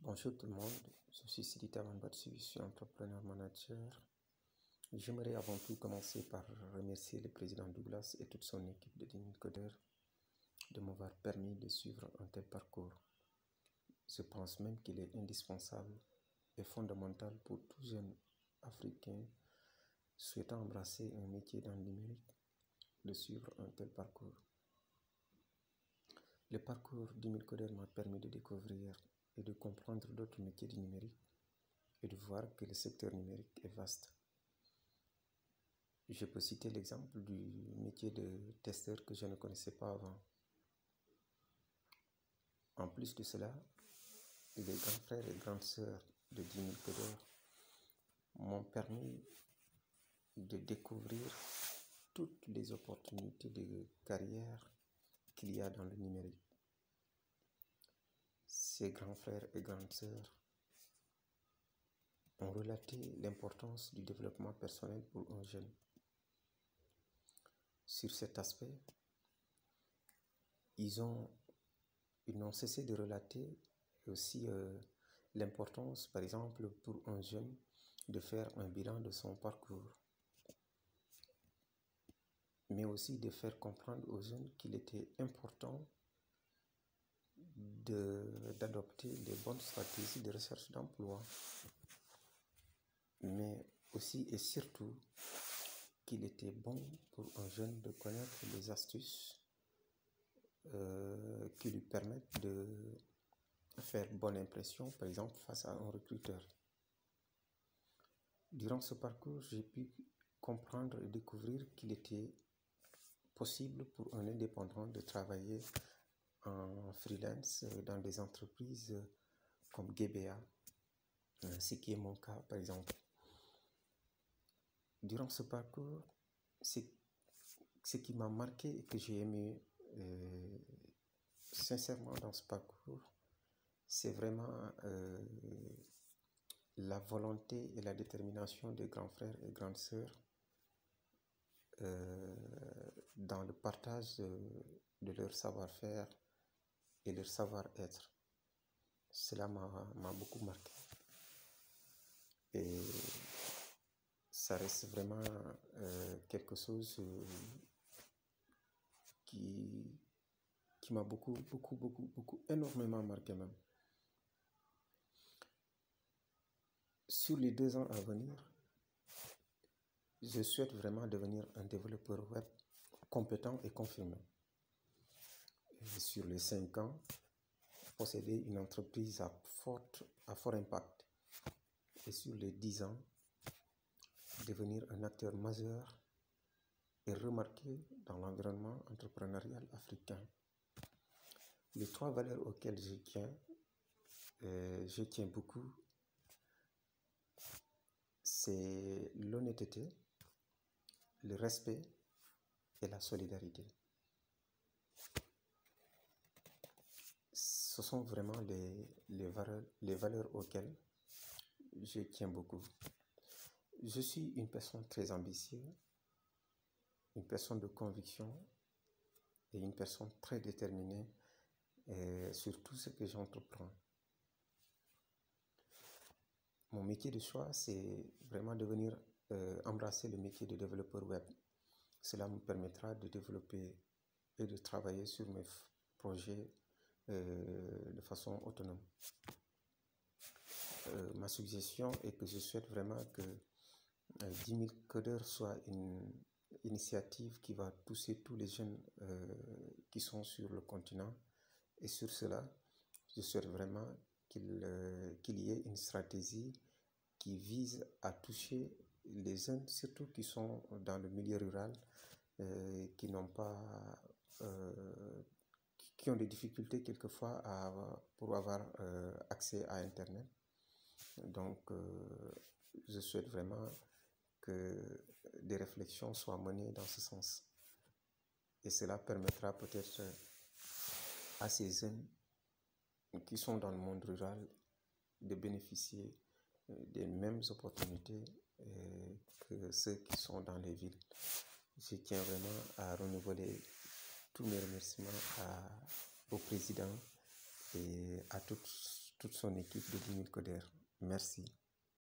Bonjour tout le monde, je suis Sidi Tamanbatsu, je suis entrepreneur manager. J'aimerais avant tout commencer par remercier le président Douglas et toute son équipe de 10 000 codeurs de m'avoir permis de suivre un tel parcours. Je pense même qu'il est indispensable et fondamental pour tout jeune africain souhaitant embrasser un métier dans le numérique de suivre un tel parcours. Le parcours 10 000 codeurs m'a permis de découvrir et de comprendre d'autres métiers du numérique et de voir que le secteur numérique est vaste. Je peux citer l'exemple du métier de testeur que je ne connaissais pas avant. En plus de cela, les grands frères et grandes sœurs de 10 000 codeurs m'ont permis de découvrir toutes les opportunités de carrière qu'il y a dans le numérique. Ces grands frères et grandes sœurs ont relaté l'importance du développement personnel pour un jeune. Sur cet aspect, ils n'ont cessé de relater aussi l'importance, par exemple, pour un jeune de faire un bilan de son parcours, mais aussi de faire comprendre aux jeunes qu'il était important d'adopter les bonnes stratégies de recherche d'emploi, mais aussi et surtout qu'il était bon pour un jeune de connaître les astuces qui lui permettent de faire bonne impression, par exemple, face à un recruteur. Durant ce parcours, j'ai pu comprendre et découvrir qu'il était possible pour un indépendant de travailler en freelance dans des entreprises comme GBA, ce qui est mon cas, par exemple. Durant ce parcours, ce qui m'a marqué et que j'ai aimé sincèrement dans ce parcours, c'est vraiment la volonté et la détermination des grands frères et grandes sœurs dans le partage de leur savoir-faire et leur savoir-être. Cela m'a beaucoup marqué. Et ça reste vraiment quelque chose qui m'a beaucoup, énormément marqué même. Sur les 2 ans à venir, je souhaite vraiment devenir un développeur web compétent et confirmé. Et sur les 5 ans, posséder une entreprise à fort impact. Et sur les 10 ans, devenir un acteur majeur et remarqué dans l'environnement entrepreneurial africain. Les 3 valeurs auxquelles je tiens beaucoup, c'est l'honnêteté, le respect et la solidarité. Ce sont vraiment les valeurs auxquelles je tiens beaucoup. Je suis une personne très ambitieuse, une personne de conviction et une personne très déterminée sur tout ce que j'entreprends. Mon métier de choix, c'est vraiment de venir embrasser le métier de développeur web. Cela me permettra de développer et de travailler sur mes projets de façon autonome. Ma suggestion est que je souhaite vraiment que 10 000 codeurs soit une initiative qui va toucher tous les jeunes qui sont sur le continent. Et sur cela, je souhaite vraiment qu'il y ait une stratégie qui vise à toucher les jeunes, surtout qui sont dans le milieu rural, qui ont des difficultés quelquefois pour avoir accès à Internet. Donc, je souhaite vraiment que des réflexions soient menées dans ce sens. Et cela permettra peut-être à ces jeunes qui sont dans le monde rural de bénéficier des mêmes opportunités que ceux qui sont dans les villes. Je tiens vraiment à renouveler tous mes remerciements au président et à toute toute son équipe de 10 000 codeurs. Merci.